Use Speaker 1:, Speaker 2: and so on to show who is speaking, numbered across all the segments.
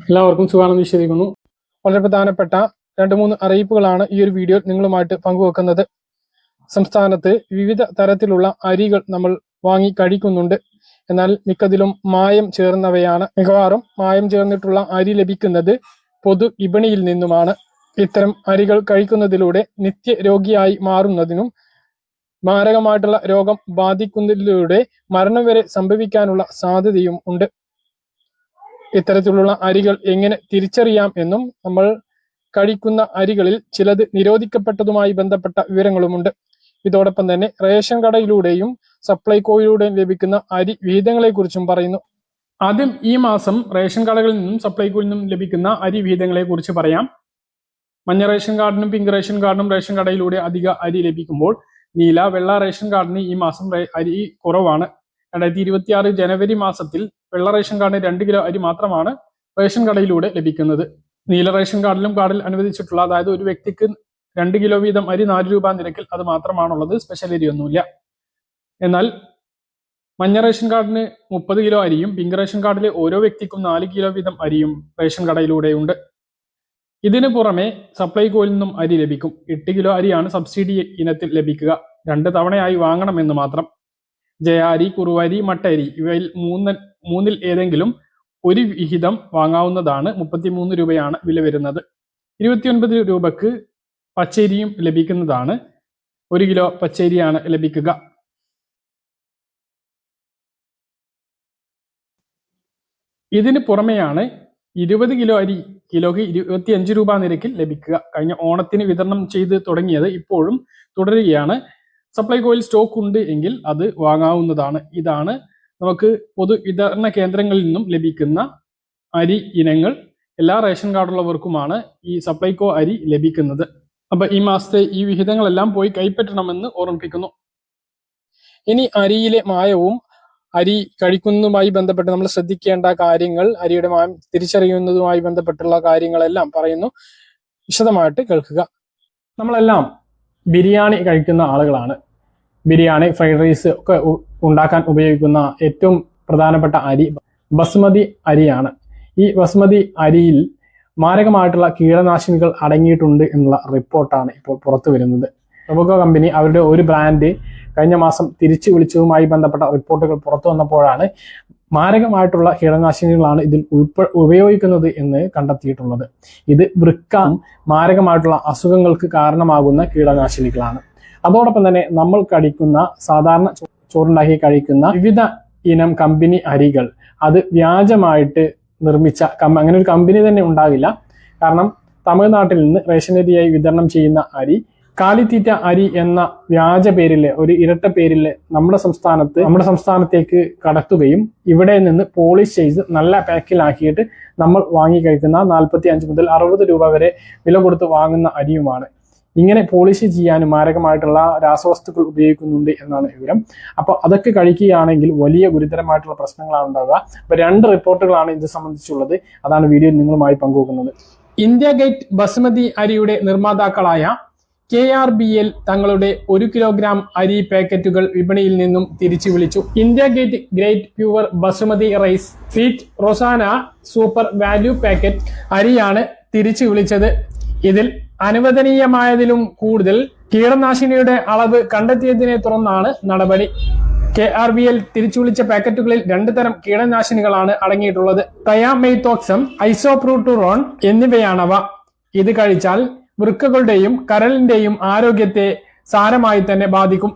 Speaker 1: എല്ലാവർക്കും സുഖാണെന്ന് വിശ്വസിക്കുന്നു. വളരെ പ്രധാനപ്പെട്ട 2-3 അറിയിപ്പുകളാണ് ഈ ഒരു വീഡിയോ നിങ്ങളുമായിട്ട് പങ്കുവെക്കുന്നത്. സംസ്ഥാനത്ത് വിവിധ തരത്തിലുള്ള അരികൾ നമ്മൾ വാങ്ങി കഴിക്കുന്നുണ്ട്. എന്നാൽ മിക്കതിലും മായം ചേർന്നവയാണ്. മിക്കവാറും മായം ചേർന്നിട്ടുള്ള അരി ലഭിക്കുന്നത് പൊതു വിപണിയിൽ നിന്നുമാണ്. ഇത്തരം അരികൾ കഴിക്കുന്നതിലൂടെ നിത്യരോഗിയായി മാറുന്നതിനും മാരകമായിട്ടുള്ള രോഗം ബാധിക്കുന്നതിലൂടെ മരണം വരെ സംഭവിക്കാനുള്ള സാധ്യതയും ഉണ്ട്. ഇത്തരത്തിലുള്ള അരികൾ എങ്ങനെ തിരിച്ചറിയാം എന്നും നമ്മൾ കഴിക്കുന്ന അരികളിൽ ചിലത് നിരോധിക്കപ്പെട്ടതുമായി ബന്ധപ്പെട്ട വിവരങ്ങളുമുണ്ട്. ഇതോടൊപ്പം തന്നെ റേഷൻ കടയിലൂടെയും സപ്ലൈകോയിലൂടെയും ലഭിക്കുന്ന അരി വിഹിതങ്ങളെ കുറിച്ചും പറയുന്നു. ആദ്യം ഈ മാസം റേഷൻ കടകളിൽ നിന്നും സപ്ലൈകോയിൽ നിന്നും ലഭിക്കുന്ന അരി വിഹിതങ്ങളെ കുറിച്ച് പറയാം. മഞ്ഞ റേഷൻ കാർഡിനും പിങ്ക് റേഷൻ കാർഡിനും റേഷൻ കടയിലൂടെ അധിക അരി ലഭിക്കുമ്പോൾ നീല, വെള്ള റേഷൻ കാർഡിന് ഈ മാസം അരി കുറവാണ്. 2026 ജനുവരി മാസത്തിൽ വെള്ള റേഷൻ കാർഡിന് 2 കിലോ അരി മാത്രമാണ് റേഷൻ കടയിലൂടെ ലഭിക്കുന്നത്. നീല റേഷൻ കാർഡിലും കാർഡിൽ അനുവദിച്ചിട്ടുള്ള, അതായത് ഒരു വ്യക്തിക്ക് 2 കിലോ വീതം അരി 4 രൂപ നിരക്കിൽ അത് മാത്രമാണുള്ളത്. സ്പെഷ്യൽ അരി ഒന്നുമില്ല. എന്നാൽ മഞ്ഞ റേഷൻ കാർഡിന് 30 കിലോ അരിയും പിങ്ക് റേഷൻ കാർഡിലെ ഓരോ വ്യക്തിക്കും 4 കിലോ വീതം അരിയും റേഷൻ കടയിലൂടെയുണ്ട്. ഇതിനു പുറമെ സപ്ലൈകോയിൽ നിന്നും അരി ലഭിക്കും. 8 കിലോ അരിയാണ് സബ്സിഡി ഇനത്തിൽ ലഭിക്കുക. 2 തവണയായി വാങ്ങണമെന്ന് മാത്രം. ജയ അരി, കുറുവരി, മട്ടരി ഇവയിൽ മൂന്നിൽ ഏതെങ്കിലും ഒരു വിഹിതം വാങ്ങാവുന്നതാണ്. 33 രൂപയാണ് വില വരുന്നത്. 29 രൂപക്ക് പച്ചരിയും ലഭിക്കുന്നതാണ്. 1 കിലോ പച്ചരിയാണ് ലഭിക്കുക. ഇതിന് പുറമെയാണ് 20 കിലോ അരി കിലോക്ക് 25 രൂപ നിരക്കിൽ ലഭിക്കുക. കഴിഞ്ഞ ഓണത്തിന് വിതരണം ചെയ്ത് തുടങ്ങിയത് ഇപ്പോഴും തുടരുകയാണ്. സപ്ലൈകോയിൽ സ്റ്റോക്ക് ഉണ്ട് എങ്കിൽ അത് വാങ്ങാവുന്നതാണ്. ഇതാണ് നമുക്ക് പൊതു വിതരണ കേന്ദ്രങ്ങളിൽ നിന്നും ലഭിക്കുന്ന അരി ഇനങ്ങൾ. എല്ലാ റേഷൻ കാർഡുള്ളവർക്കുമാണ് ഈ സപ്ലൈകോ അരി ലഭിക്കുന്നത്. അപ്പൊ ഈ മാസത്തെ ഈ വിഹിതങ്ങളെല്ലാം പോയി കൈപ്പറ്റണമെന്ന് ഓർമ്മിപ്പിക്കുന്നു. ഇനി അരിയിലെ മായവും അരി കഴിക്കുന്നതുമായി ബന്ധപ്പെട്ട് നമ്മൾ ശ്രദ്ധിക്കേണ്ട കാര്യങ്ങൾ, അരിയുടെ മായം തിരിച്ചറിയുന്നതുമായി ബന്ധപ്പെട്ടുള്ള കാര്യങ്ങളെല്ലാം പറയുന്നു. വിശദമായിട്ട് കേൾക്കുക. നമ്മളെല്ലാം ബിരിയാണി കഴിക്കുന്ന ആളുകളാണ്. ബിരിയാണി, ഫ്രൈഡ് റൈസ് ഒക്കെ ഉണ്ടാക്കാൻ ഉപയോഗിക്കുന്ന ഏറ്റവും പ്രധാനപ്പെട്ട അരി ബസ്മതി അരിയാണ്. ഈ ബസ്മതി അരിയിൽ മാരകമായിട്ടുള്ള കീടനാശിനികൾ അടങ്ങിയിട്ടുണ്ട് എന്നുള്ള റിപ്പോർട്ടാണ് ഇപ്പോൾ പുറത്തു വരുന്നത്. ടൊബാക്കോ കമ്പനി അവരുടെ ഒരു ബ്രാൻഡ് കഴിഞ്ഞ മാസം തിരിച്ചു വിളിച്ചതുമായി ബന്ധപ്പെട്ട റിപ്പോർട്ടുകൾ പുറത്തു വന്നപ്പോഴാണ് മാരകമായിട്ടുള്ള കീടനാശിനികളാണ് ഇതിൽ ഉപയോഗിക്കുന്നത് എന്ന് കണ്ടെത്തിയിട്ടുള്ളത്. ഇത് വൃക്ക മാരകമായിട്ടുള്ള അസുഖങ്ങൾക്ക് കാരണമാകുന്ന കീടനാശിനികളാണ്. അതോടൊപ്പം തന്നെ നമ്മൾ കഴിക്കുന്ന സാധാരണ ചോറുണ്ടാക്കി കഴിക്കുന്ന വിവിധ ഇനം കമ്പനി അരികൾ അത് വ്യാജമായിട്ട് നിർമ്മിച്ച അങ്ങനെ ഒരു കമ്പനി തന്നെ ഉണ്ടാകില്ല. കാരണം തമിഴ്നാട്ടിൽ നിന്ന് റേഷൻ അരിയായി വിതരണം ചെയ്യുന്ന അരി കാലിത്തീറ്റ അരി എന്ന വ്യാജ പേരില്, ഒരു ഇരട്ട പേരില് നമ്മുടെ സംസ്ഥാനത്തേക്ക് കടത്തുകയും ഇവിടെ നിന്ന് പോളിഷ് ചെയ്ത് നല്ല പാക്കിലാക്കിയിട്ട് നമ്മൾ വാങ്ങി കഴിക്കുന്ന 45 മുതൽ 60 രൂപ വരെ വില കൊടുത്ത് വാങ്ങുന്ന അരിയുമാണ്. ഇങ്ങനെ പോളിഷ് ചെയ്യാനും മാരകമായിട്ടുള്ള രാസവസ്തുക്കൾ ഉപയോഗിക്കുന്നുണ്ട് എന്നാണ് വിവരം. അപ്പൊ അതൊക്കെ കഴിക്കുകയാണെങ്കിൽ വലിയ ഗുരുതരമായിട്ടുള്ള പ്രശ്നങ്ങളാണ് ഉണ്ടാവുക. അപ്പൊ 2 റിപ്പോർട്ടുകളാണ് ഇത് സംബന്ധിച്ചുള്ളത്. അതാണ് വീഡിയോയിൽ നിങ്ങളുമായി പങ്കുവെക്കുന്നത്. ഇന്ത്യ ഗേറ്റ് ബസ്മതി അരിയുടെ നിർമ്മാതാക്കളായ KRBL തങ്ങളുടെ 1 കിലോഗ്രാം അരി പാക്കറ്റുകൾ വിപണിയിൽ നിന്നും തിരിച്ചു വിളിച്ചു. India Gate great pure basmati rice feast Rozana super value packet അരിയാണ് തിരിച്ചു വിളിച്ചത്. ഇതിൽ അനുവദനീയമായതിലും കൂടുതൽ കീടനാശിനിയുടെ അളവ് കണ്ടെത്തിയതിനെ തുടർന്നാണ് നടപടി. KRBL തിരിച്ചു വിളിച്ച പാക്കറ്റുകളിൽ 2 തരം കീടനാശിനികളാണ് അടങ്ങിയിട്ടുള്ളത്. തയാമെയ്ത്തോക്സം, ഐസോപ്രൂട്ടുറോൺ എന്നിവയാണവ. ഇത് കഴിച്ചാൽ വൃക്കകളുടെയും കരളിന്റെയും ആരോഗ്യത്തെ സാരമായി തന്നെ ബാധിക്കും.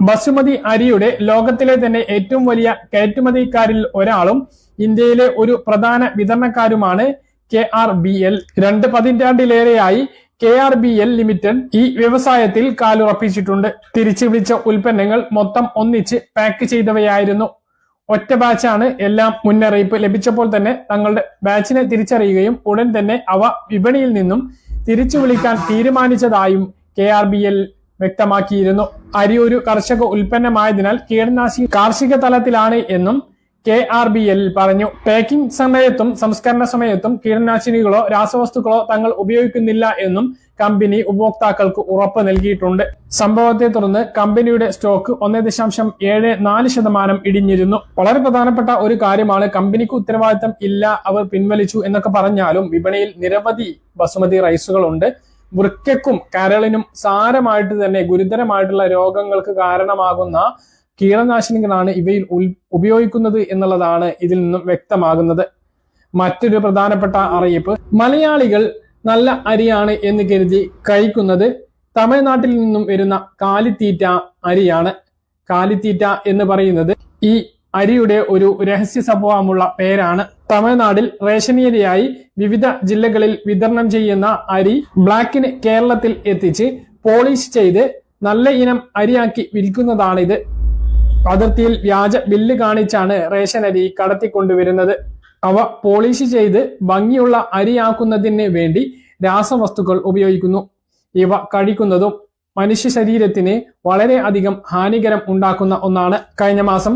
Speaker 1: ബസുമതി അരിയുടെ ലോകത്തിലെ തന്നെ ഏറ്റവും വലിയ കയറ്റുമതിക്കാരിൽ ഒരാളും ഇന്ത്യയിലെ ഒരു പ്രധാന വിതരണക്കാരുമാണ് KRBL. 2 പതിറ്റാണ്ടിലേറെയായി KRBL ലിമിറ്റഡ് ഈ വ്യവസായത്തിൽ കാലുറപ്പിച്ചിട്ടുണ്ട്. തിരിച്ചു വിളിച്ച ഉൽപ്പന്നങ്ങൾ മൊത്തം ഒന്നിച്ച് പാക്ക് ചെയ്തവയായിരുന്നു. ഒറ്റ ബാച്ചാണ് എല്ലാം. മുന്നറിയിപ്പ് ലഭിച്ചപ്പോൾ തന്നെ തങ്ങളുടെ ബാച്ചിനെ തിരിച്ചറിയുകയും ഉടൻ തന്നെ അവ വിപണിയിൽ നിന്നും തിരിച്ചു വിളിക്കാൻ തീരുമാനിച്ചതായും KRBL വ്യക്തമാക്കിയിരുന്നു. അരി ഒരു കർഷക ഉൽപ്പന്നമായതിനാൽ കീടനാശിനി കാർഷിക തലത്തിലാണ് എന്നും KRBL പറഞ്ഞു. പാക്കിംഗ് സമയത്തും സംസ്കരണ സമയത്തും കീടനാശിനികളോ രാസവസ്തുക്കളോ തങ്ങൾ ഉപയോഗിക്കുന്നില്ല എന്നും കമ്പനി ഉപഭോക്താക്കൾക്ക് ഉറപ്പ് നൽകിയിട്ടുണ്ട്. സംഭവത്തെ തുടർന്ന് കമ്പനിയുടെ സ്റ്റോക്ക് 1.74% ഇടിഞ്ഞിരുന്നു. വളരെ പ്രധാനപ്പെട്ട ഒരു കാര്യമാണ്. കമ്പനിക്ക് ഉത്തരവാദിത്തം ഇല്ല, അവർ പിൻവലിച്ചു എന്നൊക്കെ പറഞ്ഞാലും വിപണിയിൽ നിരവധി ബസുമതി റൈസുകളുണ്ട്. വൃക്കയ്ക്കും കരളിനും സാരമായിട്ട് തന്നെ ഗുരുതരമായിട്ടുള്ള രോഗങ്ങൾക്ക് കാരണമാകുന്ന കീടനാശിനികളാണ് ഇവയിൽ ഉപയോഗിക്കുന്നത് എന്നുള്ളതാണ് ഇതിൽ നിന്നും വ്യക്തമാകുന്നത്. മറ്റൊരു പ്രധാനപ്പെട്ട അറിയിപ്പ്, മലയാളികൾ നല്ല അരിയാണ് എന്ന് കരുതി കഴിക്കുന്നത് തമിഴ്നാട്ടിൽ നിന്നും വരുന്ന കാലിത്തീറ്റ അരിയാണ്. കാലിത്തീറ്റ എന്ന് പറയുന്നത് ഈ അരിയുടെ ഒരു രഹസ്യ സ്വഭാവമുള്ള പേരാണ്. തമിഴ്നാട്ടിൽ റേഷനരിയായി വിവിധ ജില്ലകളിൽ വിതരണം ചെയ്യുന്ന അരി ബ്ലാക്കിന് കേരളത്തിൽ എത്തിച്ച് പോളിഷ് ചെയ്ത് നല്ല ഇനം അരിയാക്കി വിൽക്കുന്നതാണിത്. അതിർത്തിയിൽ വ്യാജ ബില്ല് കാണിച്ചാണ് റേഷൻ അരി കടത്തിക്കൊണ്ടുവരുന്നത്. അവ പോളിഷ് ചെയ്ത് ഭംഗിയുള്ള അരിയാക്കുന്നതിന് വേണ്ടി രാസവസ്തുക്കൾ ഉപയോഗിക്കുന്നു. ഇവ കഴിക്കുന്നതും മനുഷ്യ ശരീരത്തിന് വളരെ അധികം ഹാനികരം ഉണ്ടാക്കുന്ന ഒന്നാണ്. കഴിഞ്ഞ മാസം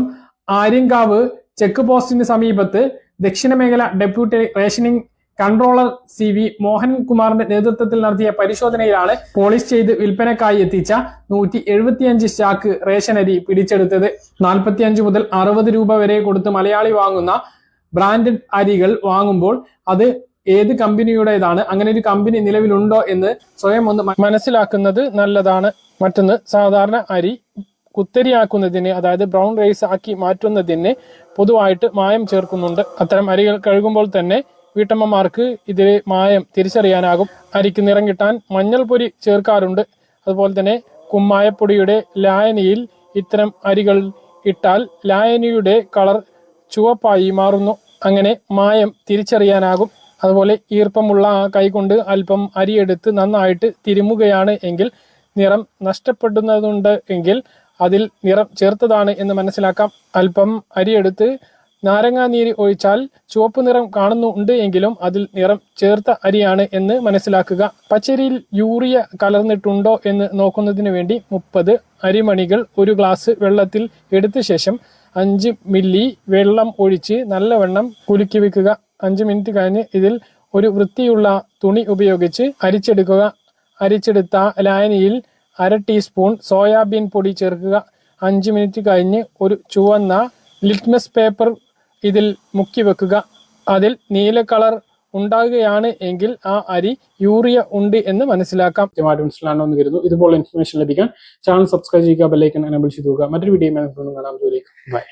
Speaker 1: ആര്യങ്കാവ് ചെക്ക് പോസ്റ്റിന് സമീപത്ത് ദക്ഷിണ മേഖല ഡെപ്യൂട്ടി റേഷനിംഗ് കൺട്രോളർ CV മോഹൻകുമാറിന്റെ നേതൃത്വത്തിൽ നടത്തിയ പരിശോധനയിലാണ് പോളിഷ് ചെയ്ത് വിൽപ്പനക്കായി എത്തിച്ച 175 ചാക്ക് റേഷൻ അരി പിടിച്ചെടുത്തത്. 45 മുതൽ 60 രൂപ വരെ കൊടുത്ത് മലയാളി വാങ്ങുന്ന ബ്രാൻഡഡ് അരികൾ വാങ്ങുമ്പോൾ അത് ഏത് കമ്പനിയുടേതാണ്, അങ്ങനെ ഒരു കമ്പനി നിലവിലുണ്ടോ എന്ന് സ്വയം ഒന്ന് മനസ്സിലാക്കുന്നത് നല്ലതാണ്. മറ്റൊന്ന്, സാധാരണ അരി കുത്തരിയാക്കുന്നതിന്, അതായത് ബ്രൗൺ റൈസ് ആക്കി മാറ്റുന്നതിന് പൊതുവായിട്ട് മായം ചേർക്കുന്നുണ്ട്. അത്തരം അരികൾ കഴുകുമ്പോൾ തന്നെ വീട്ടമ്മമാർക്ക് ഇതിലെ മായം തിരിച്ചറിയാനാകും. അരിക്ക് നിറം കിട്ടാൻ മഞ്ഞൾപ്പൊടി ചേർക്കാറുണ്ട്. അതുപോലെ തന്നെ കുമ്മായപ്പൊടിയുടെ ലായനിയിൽ ഇത്തരം അരികൾ ഇട്ടാൽ ലായനിയുടെ കളർ ചുവപ്പായി മാറുന്നു. അങ്ങനെ മായം തിരിച്ചറിയാനാകും. അതുപോലെ ഈർപ്പമുള്ള കൈകൊണ്ട് അല്പം അരിയെടുത്ത് നന്നായിട്ട് തിരുമുകയാണ് എങ്കിൽ നിറം നഷ്ടപ്പെടുന്നതുണ്ട് എങ്കിൽ അതിൽ നിറം ചേർത്തതാണ് എന്ന് മനസ്സിലാക്കാം. അല്പം അരിയെടുത്ത് നാരങ്ങാനീര് ഒഴിച്ചാൽ ചുവപ്പ് നിറം കാണുന്നുണ്ട് എങ്കിലും അതിൽ നിറം ചേർത്ത അരിയാണ് എന്ന് മനസ്സിലാക്കുക. പച്ചരിയിൽ യൂറിയ കലർന്നിട്ടുണ്ടോ എന്ന് നോക്കുന്നതിന് വേണ്ടി 30 അരിമണികൾ ഒരു ഗ്ലാസ് വെള്ളത്തിൽ എടുത്ത ശേഷം 5 മില്ലി വെള്ളം ഒഴിച്ച് നല്ലവണ്ണം കുലുക്കി വെക്കുക. 5 മിനിറ്റ് കഴിഞ്ഞ് ഇതിൽ ഒരു വൃത്തിയുള്ള തുണി ഉപയോഗിച്ച് അരിച്ചെടുക്കുക. അരിച്ചെടുത്ത ലായനിയിൽ 1/2 ടീസ്പൂൺ സോയാബീൻ പൊടി ചേർക്കുക. 5 മിനിറ്റ് കഴിഞ്ഞ് ഒരു ചുവന്ന ലിറ്റ്മസ് പേപ്പർ ഇതിൽ മുക്കി വെക്കുക. അതിൽ നീല കളർ ഉണ്ടാകുകയാണ് എങ്കിൽ ആ അരി യൂറിയ ഉണ്ട് എന്ന് മനസ്സിലാക്കാം. മനസ്സിലാണെന്ന് കരുതുന്നു. ഇതുപോലെ ഇൻഫർമേഷൻ ലഭിക്കാൻ ചാനൽ സബ്സ്ക്രൈബ് ചെയ്യുക, ബെല്ലൈക്കൺ എനേബിൾ ചെയ്ത് നോക്കുക. മറ്റൊരു വീഡിയോ കാണാം. ബൈ.